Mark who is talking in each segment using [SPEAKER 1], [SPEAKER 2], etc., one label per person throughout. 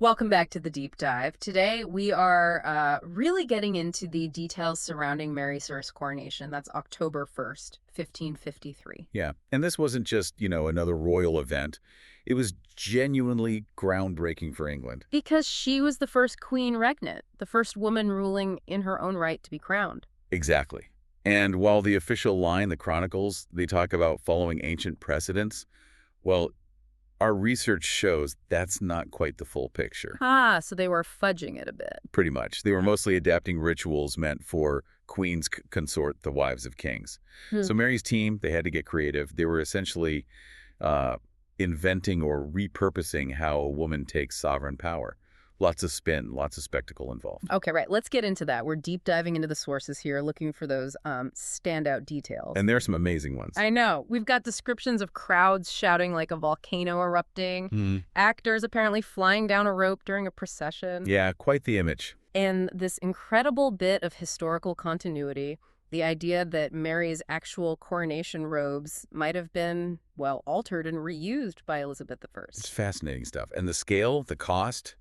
[SPEAKER 1] Welcome back to the deep dive. Today we are really getting into the details surrounding Mary's first coronation. That's October 1st, 1553.
[SPEAKER 2] Yeah, and this wasn't just, another royal event. It was genuinely groundbreaking for England.
[SPEAKER 1] Because she was the first queen regnant, the first woman ruling in her own right to be crowned.
[SPEAKER 2] Exactly. And while the official line, the Chronicles, they talk about following ancient precedents, well, our research shows that's not quite the full picture.
[SPEAKER 1] Ah, so they were fudging it a bit.
[SPEAKER 2] Pretty much. They were mostly adapting rituals meant for queens consort, the wives of kings.
[SPEAKER 1] Hmm.
[SPEAKER 2] So Mary's team, they had to get creative. They were essentially uh, inventing or repurposing how a woman takes sovereign power. Lots of spin, lots of spectacle involved.
[SPEAKER 1] Okay, right. Let's get into that. We're deep diving into the sources here, looking for those standout details.
[SPEAKER 2] And there are some amazing ones.
[SPEAKER 1] I know. We've got descriptions of crowds shouting like a volcano erupting, actors apparently flying down a rope during a procession.
[SPEAKER 2] Yeah, quite the image.
[SPEAKER 1] And this incredible bit of historical continuity, the idea that Mary's actual coronation robes might have been, well, altered and reused by Elizabeth I.
[SPEAKER 2] It's fascinating stuff. And the scale, the cost,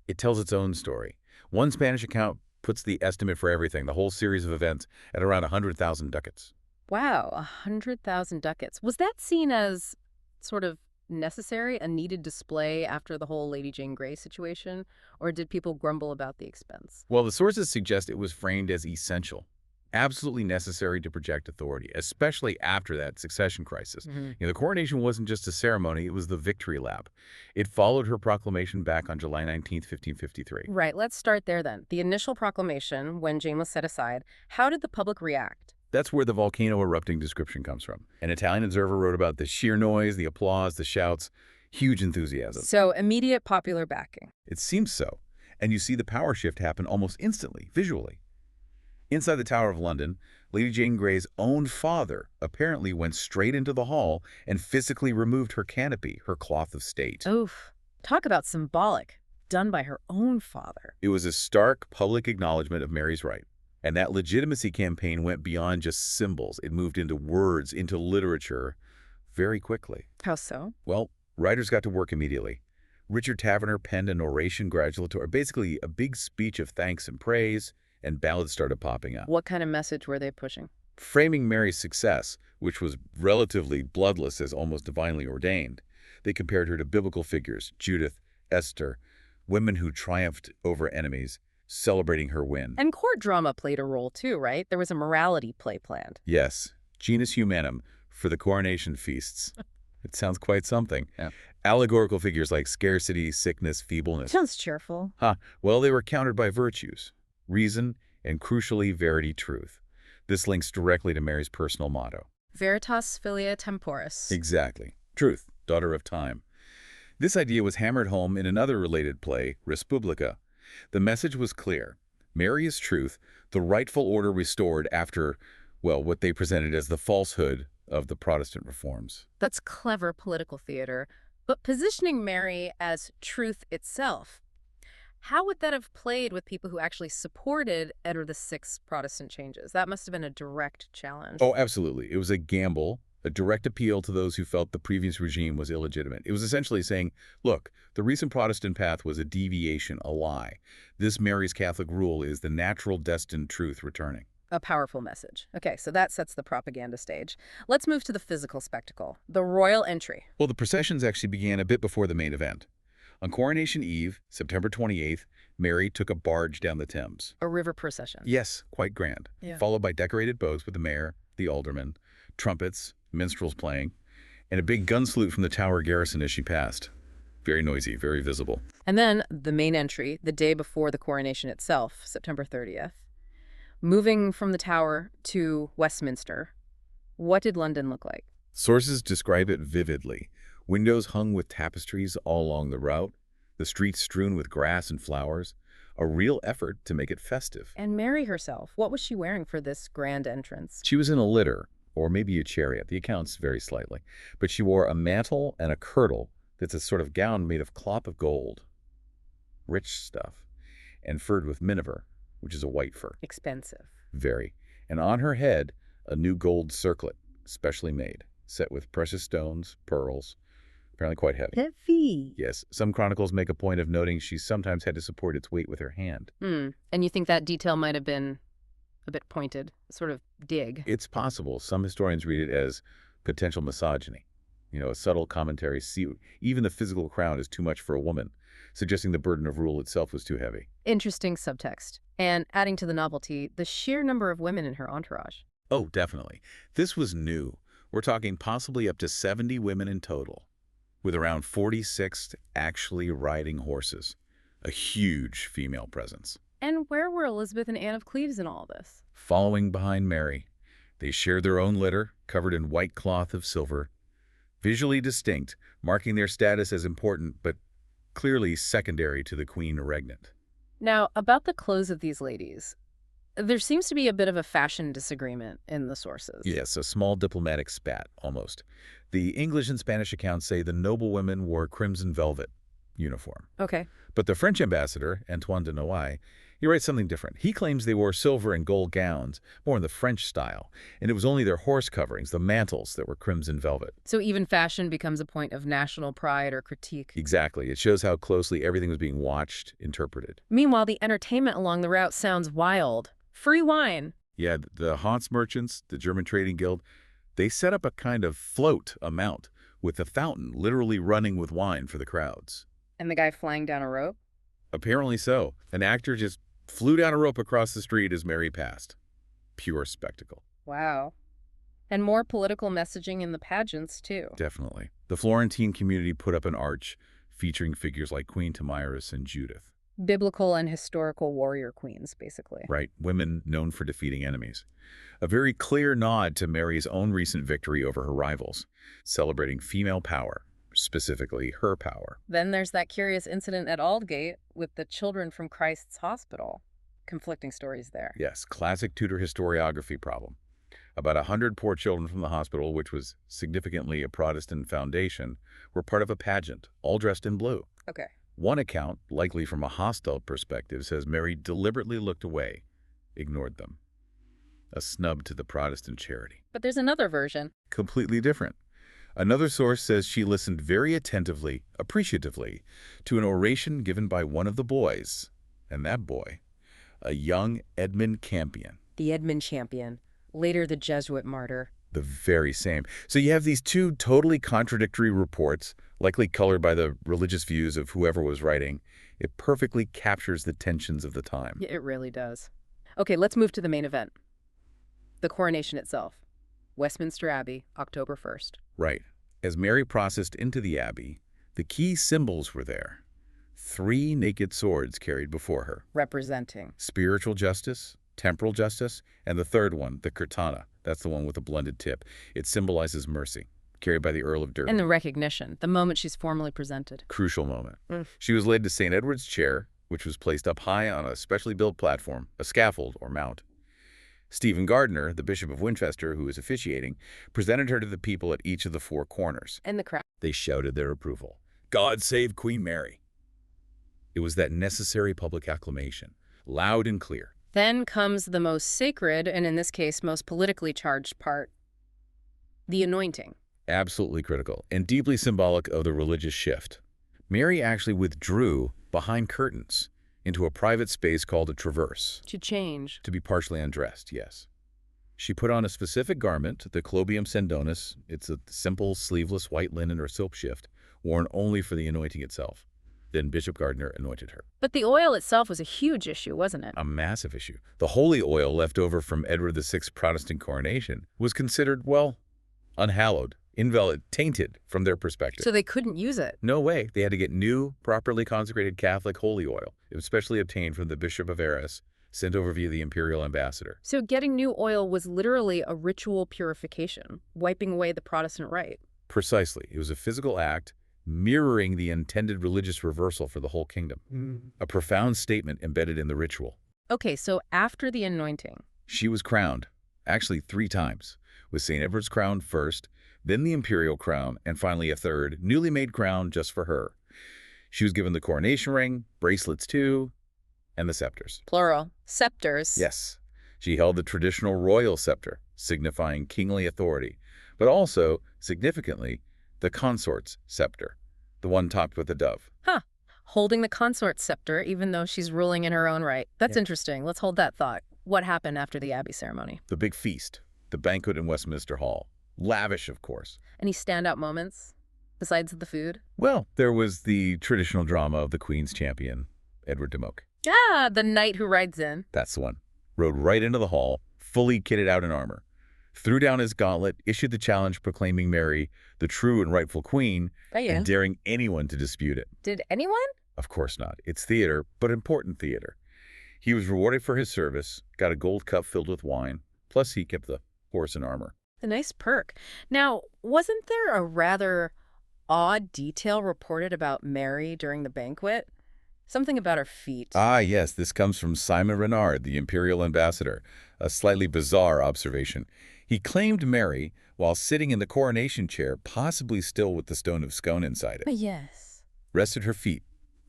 [SPEAKER 2] it tells its own story. One Spanish account puts the estimate for everything, the whole series of events, at around 100,000 ducats.
[SPEAKER 1] Wow, 100,000 ducats. Was that seen as sort of necessary, a needed display after the whole Lady Jane Grey situation? Or did people grumble about the expense?
[SPEAKER 2] Well, the sources suggest it was framed as essential, absolutely necessary to project authority, especially after that succession crisis. The coronation wasn't just a ceremony, it was the victory lap. It followed her proclamation back on July 19th, 1553.
[SPEAKER 1] Right, let's start there then. The initial proclamation, when Jane was set aside, how did the public react?
[SPEAKER 2] That's where the volcano erupting description comes from. An Italian observer wrote about the sheer noise, the applause, the shouts, huge enthusiasm.
[SPEAKER 1] So, immediate popular backing.
[SPEAKER 2] It seems so. And you see the power shift happen almost instantly, visually. Inside the Tower of London, Lady Jane Grey's own father apparently went straight into the hall and physically removed her canopy, her cloth of state.
[SPEAKER 1] Oof. Talk about symbolic. Done by her own father.
[SPEAKER 2] It was a stark public acknowledgement of Mary's right. And that legitimacy campaign went beyond just symbols. It moved into words, into literature, very quickly.
[SPEAKER 1] How so?
[SPEAKER 2] Well, writers got to work immediately. Richard Taverner penned an oration gratulatory, basically a big speech of thanks and praise, and ballads started popping up.
[SPEAKER 1] What kind of message were they pushing?
[SPEAKER 2] Framing Mary's success, which was relatively bloodless as almost divinely ordained, they compared her to biblical figures, Judith, Esther, women who triumphed over enemies, celebrating her win.
[SPEAKER 1] And court drama played a role too, right? There was a morality play planned.
[SPEAKER 2] Yes, genus humanum for the coronation feasts. It sounds quite something.
[SPEAKER 1] Yeah.
[SPEAKER 2] Allegorical figures like scarcity, sickness, feebleness.
[SPEAKER 1] Sounds cheerful.
[SPEAKER 2] Well, they were countered by virtues, reason, and crucially, verity, truth. This links directly to Mary's personal motto.
[SPEAKER 1] Veritas filia temporis.
[SPEAKER 2] Exactly. Truth, daughter of time. This idea was hammered home in another related play, Res Publica. The message was clear. Mary is truth, the rightful order restored after, well, what they presented as the falsehood of the Protestant reforms.
[SPEAKER 1] That's clever political theater. But positioning Mary as truth itself, how would that have played with people who actually supported Edward VI's Protestant changes? That must have been a direct challenge.
[SPEAKER 2] Oh, absolutely. It was a gamble, a direct appeal to those who felt the previous regime was illegitimate. It was essentially saying, look, the recent Protestant path was a deviation, a lie. This Mary's Catholic rule is the natural destined truth returning.
[SPEAKER 1] A powerful message. Okay, so that sets the propaganda stage. Let's move to the physical spectacle, the royal entry.
[SPEAKER 2] Well, the processions actually began a bit before the main event. On Coronation Eve, September 28th, Mary took a barge down the Thames.
[SPEAKER 1] A river procession.
[SPEAKER 2] Yes, quite grand.
[SPEAKER 1] Yeah.
[SPEAKER 2] Followed by decorated boats with the mayor, the aldermen, trumpets, minstrels playing, and a big gun salute from the Tower garrison as she passed. Very noisy, very visible.
[SPEAKER 1] And then the main entry, the day before the coronation itself, September 30th. Moving from the Tower to Westminster, what did London look like?
[SPEAKER 2] Sources describe it vividly. Windows hung with tapestries all along the route, the streets strewn with grass and flowers, a real effort to make it festive.
[SPEAKER 1] And Mary herself, what was she wearing for this grand entrance?
[SPEAKER 2] She was in a litter, or maybe a chariot. The accounts vary slightly. But she wore a mantle and a kirtle that's a sort of gown made of cloth of gold. Rich stuff. And furred with miniver, which is a white fur.
[SPEAKER 1] Expensive.
[SPEAKER 2] Very. And on her head, a new gold circlet, specially made, set with precious stones, pearls, apparently quite heavy.
[SPEAKER 1] Heavy.
[SPEAKER 2] Yes, some chronicles make a point of noting she sometimes had to support its weight with her hand.
[SPEAKER 1] And you think that detail might have been a bit pointed, sort of dig?
[SPEAKER 2] It's possible. Some historians read it as potential misogyny. A subtle commentary. See, even the physical crown is too much for a woman, suggesting the burden of rule itself was too heavy.
[SPEAKER 1] Interesting subtext. And adding to the novelty, the sheer number of women in her entourage.
[SPEAKER 2] Oh, definitely. This was new. We're talking possibly up to 70 women in total, with around 46 actually riding horses. A huge female presence.
[SPEAKER 1] And where were Elizabeth and Anne of Cleves in all this?
[SPEAKER 2] Following behind Mary, they shared their own litter, covered in white cloth of silver, visually distinct, marking their status as important, but clearly secondary to the Queen Regnant.
[SPEAKER 1] Now, about the clothes of these ladies, there seems to be a bit of a fashion disagreement in the sources.
[SPEAKER 2] Yes, a small diplomatic spat, almost. The English and Spanish accounts say the noblewomen wore crimson velvet uniform.
[SPEAKER 1] Okay.
[SPEAKER 2] But the French ambassador, Antoine de Noailles, he writes something different. He claims they wore silver and gold gowns, more in the French style, and it was only their horse coverings, the mantles, that were crimson velvet.
[SPEAKER 1] So even fashion becomes a point of national pride or critique.
[SPEAKER 2] Exactly. It shows how closely everything was being watched, interpreted.
[SPEAKER 1] Meanwhile, the entertainment along the route sounds wild. Free wine.
[SPEAKER 2] Yeah, the Hanse merchants, the German Trading Guild, they set up a kind of float amount with a fountain literally running with wine for the crowds.
[SPEAKER 1] And the guy flying down a rope?
[SPEAKER 2] Apparently so. An actor just flew down a rope across the street as Mary passed. Pure spectacle.
[SPEAKER 1] Wow. And more political messaging in the pageants, too.
[SPEAKER 2] Definitely. The Florentine community put up an arch featuring figures like Queen Tamiris and Judith.
[SPEAKER 1] Biblical and historical warrior queens, basically.
[SPEAKER 2] Right. Women known for defeating enemies. A very clear nod to Mary's own recent victory over her rivals, celebrating female power, specifically her power.
[SPEAKER 1] Then there's that curious incident at Aldgate with the children from Christ's Hospital. Conflicting stories there.
[SPEAKER 2] Yes, classic Tudor historiography problem. About 100 poor children from the hospital, which was significantly a Protestant foundation, were part of a pageant, all dressed in blue.
[SPEAKER 1] Okay.
[SPEAKER 2] One account, likely from a hostile perspective, says Mary deliberately looked away, ignored them. A snub to the Protestant charity.
[SPEAKER 1] But there's another version.
[SPEAKER 2] Completely different. Another source says she listened very attentively, appreciatively, to an oration given by one of the boys. And that boy, a young Edmund Campion.
[SPEAKER 1] The Edmund Champion, later the Jesuit martyr.
[SPEAKER 2] The very same. So you have these two totally contradictory reports, likely colored by the religious views of whoever was writing. It perfectly captures the tensions of the time.
[SPEAKER 1] Yeah, it really does. Okay, let's move to the main event. The coronation itself. Westminster Abbey, October 1st.
[SPEAKER 2] Right. As Mary processed into the Abbey, the key symbols were there. 3 naked swords carried before her.
[SPEAKER 1] Representing.
[SPEAKER 2] Spiritual justice, temporal justice, and the third one, the curtana. That's the one with the blended tip. It symbolizes mercy, carried by the Earl of Derby.
[SPEAKER 1] And the recognition, the moment she's formally presented.
[SPEAKER 2] Crucial moment. She was led to St. Edward's chair, which was placed up high on a specially built platform, a scaffold or mount. Stephen Gardiner, the Bishop of Winchester, who was officiating, presented her to the people at each of the 4 corners.
[SPEAKER 1] And the crowd.
[SPEAKER 2] They shouted their approval. God save Queen Mary. It was that necessary public acclamation, loud and clear.
[SPEAKER 1] Then comes the most sacred, and in this case, most politically charged part, the anointing.
[SPEAKER 2] Absolutely critical, and deeply symbolic of the religious shift. Mary actually withdrew behind curtains into a private space called a traverse.
[SPEAKER 1] To change.
[SPEAKER 2] To be partially undressed, yes. She put on a specific garment, the clobium cendonis. It's a simple, sleeveless white linen or silk shift, worn only for the anointing itself. Then Bishop Gardiner anointed her.
[SPEAKER 1] But the oil itself was a huge issue, wasn't it?
[SPEAKER 2] A massive issue. The holy oil left over from Edward VI's Protestant coronation was considered, well, unhallowed, invalid, tainted from their perspective.
[SPEAKER 1] So they couldn't use it?
[SPEAKER 2] No way. They had to get new, properly consecrated Catholic holy oil. It was specially obtained from the Bishop of Arras, sent over via the imperial ambassador.
[SPEAKER 1] So getting new oil was literally a ritual purification, wiping away the Protestant rite.
[SPEAKER 2] Precisely. It was a physical act mirroring the intended religious reversal for the whole kingdom. A profound statement embedded in the ritual.
[SPEAKER 1] Okay, so after the anointing.
[SPEAKER 2] She was crowned, actually 3 times, with St. Edward's crown first, then the imperial crown, and finally a third, newly made crown just for her. She was given the coronation ring, bracelets too, and the scepters.
[SPEAKER 1] Plural. Scepters.
[SPEAKER 2] Yes. She held the traditional royal scepter, signifying kingly authority, but also, significantly, the consort's scepter, the one topped with a dove.
[SPEAKER 1] Huh. Holding the consort scepter, even though she's ruling in her own right. That's interesting. Let's hold that thought. What happened after the Abbey ceremony?
[SPEAKER 2] The big feast, the banquet in Westminster Hall. Lavish, of course.
[SPEAKER 1] Any standout moments besides the food?
[SPEAKER 2] Well, there was the traditional drama of the Queen's champion, Edward de Moke.
[SPEAKER 1] Ah, the knight who rides in.
[SPEAKER 2] That's the one. Rode right into the hall, fully kitted out in armor. Threw down his gauntlet, issued the challenge proclaiming Mary the true and rightful queen, and daring anyone to dispute it.
[SPEAKER 1] Did anyone?
[SPEAKER 2] Of course not. It's theater, but important theater. He was rewarded for his service, got a gold cup filled with wine, plus he kept the horse in armor.
[SPEAKER 1] A nice perk. Now, wasn't there a rather odd detail reported about Mary during the banquet? Something about her feet.
[SPEAKER 2] Ah, yes, this comes from Simon Renard, the imperial ambassador. A slightly bizarre observation. He claimed Mary, while sitting in the coronation chair, possibly still with the stone of scone inside it,
[SPEAKER 1] Yes.
[SPEAKER 2] rested her feet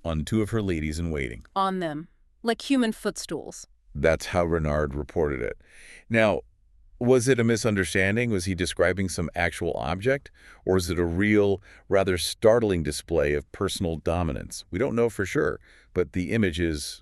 [SPEAKER 2] on two of her ladies-in-waiting.
[SPEAKER 1] On them. Like human footstools.
[SPEAKER 2] That's how Renard reported it. Now, was it a misunderstanding? Was he describing some actual object? Or is it a real, rather startling display of personal dominance? We don't know for sure, but the image is,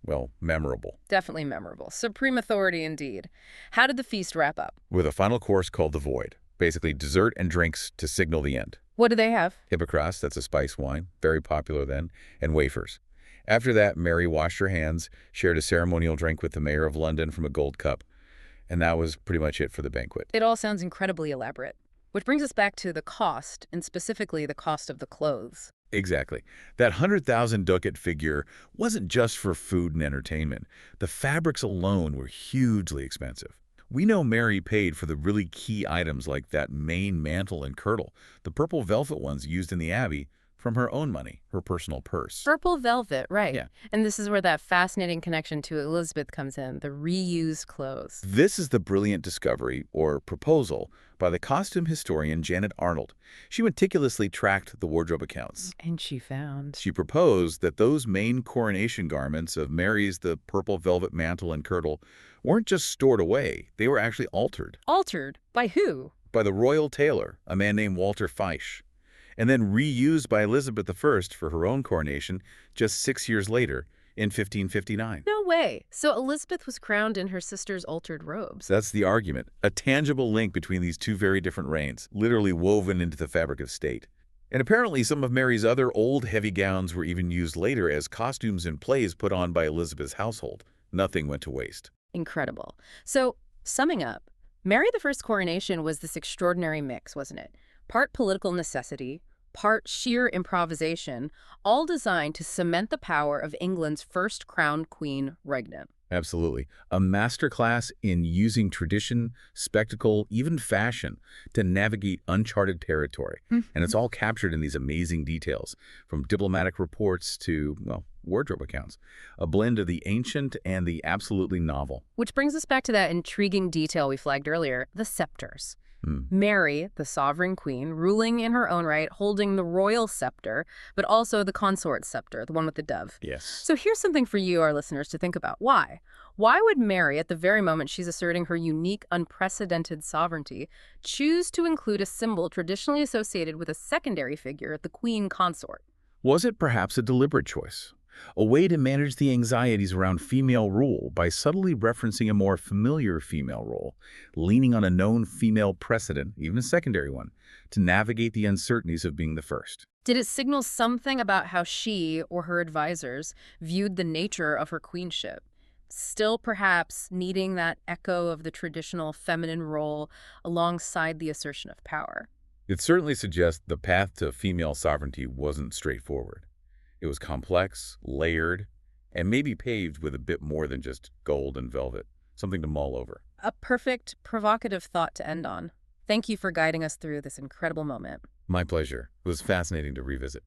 [SPEAKER 2] well, memorable.
[SPEAKER 1] Definitely memorable. Supreme authority indeed. How did the feast wrap up?
[SPEAKER 2] With a final course called the Void. Basically, dessert and drinks to signal the end.
[SPEAKER 1] What do they have?
[SPEAKER 2] Hippocras, that's a spice wine, very popular then, and wafers. After that, Mary washed her hands, shared a ceremonial drink with the mayor of London from a gold cup, and that was pretty much it for the banquet.
[SPEAKER 1] It all sounds incredibly elaborate. Which brings us back to the cost, and specifically the cost of the clothes.
[SPEAKER 2] Exactly. That 100,000 ducat figure wasn't just for food and entertainment. The fabrics alone were hugely expensive. We know Mary paid for the really key items like that main mantle and kirtle, the purple velvet ones used in the Abbey, from her own money, her personal purse.
[SPEAKER 1] Purple velvet, right.
[SPEAKER 2] Yeah.
[SPEAKER 1] And this is where that fascinating connection to Elizabeth comes in, the reused clothes.
[SPEAKER 2] This is the brilliant discovery, or proposal, by the costume historian Janet Arnold. She meticulously tracked the wardrobe accounts.
[SPEAKER 1] And she found.
[SPEAKER 2] She proposed that those main coronation garments of Mary's, the purple velvet mantle and kirtle, weren't just stored away, they were actually altered.
[SPEAKER 1] Altered? By who?
[SPEAKER 2] By the royal tailor, a man named Walter Feisch, and then reused by Elizabeth I for her own coronation just 6 years later in 1559.
[SPEAKER 1] No way. So Elizabeth was crowned in her sister's altered robes.
[SPEAKER 2] That's the argument, a tangible link between these two very different reigns, literally woven into the fabric of state. And apparently some of Mary's other old heavy gowns were even used later as costumes in plays put on by Elizabeth's household. Nothing went to waste.
[SPEAKER 1] Incredible. So, summing up, Mary I's coronation was this extraordinary mix, wasn't it? Part political necessity, part sheer improvisation, all designed to cement the power of England's first crowned queen, Regnant.
[SPEAKER 2] Absolutely. A masterclass in using tradition, spectacle, even fashion to navigate uncharted territory. And it's all captured in these amazing details, from diplomatic reports to, well, wardrobe accounts. A blend of the ancient and the absolutely novel.
[SPEAKER 1] Which brings us back to that intriguing detail we flagged earlier, the scepters. Mary, the sovereign queen, ruling in her own right, holding the royal scepter, but also the consort scepter, the one with the dove.
[SPEAKER 2] Yes.
[SPEAKER 1] So here's something for you, our listeners, to think about. Why? Why would Mary, at the very moment she's asserting her unique, unprecedented sovereignty, choose to include a symbol traditionally associated with a secondary figure, the queen consort?
[SPEAKER 2] Was it perhaps a deliberate choice? A way to manage the anxieties around female rule by subtly referencing a more familiar female role, leaning on a known female precedent, even a secondary one, to navigate the uncertainties of being the first.
[SPEAKER 1] Did it signal something about how she or her advisors viewed the nature of her queenship? Still perhaps needing that echo of the traditional feminine role alongside the assertion of power.
[SPEAKER 2] It certainly suggests the path to female sovereignty wasn't straightforward. It was complex, layered, and maybe paved with a bit more than just gold and velvet, something to mull over.
[SPEAKER 1] A perfect, provocative thought to end on. Thank you for guiding us through this incredible moment.
[SPEAKER 2] My pleasure. It was fascinating to revisit.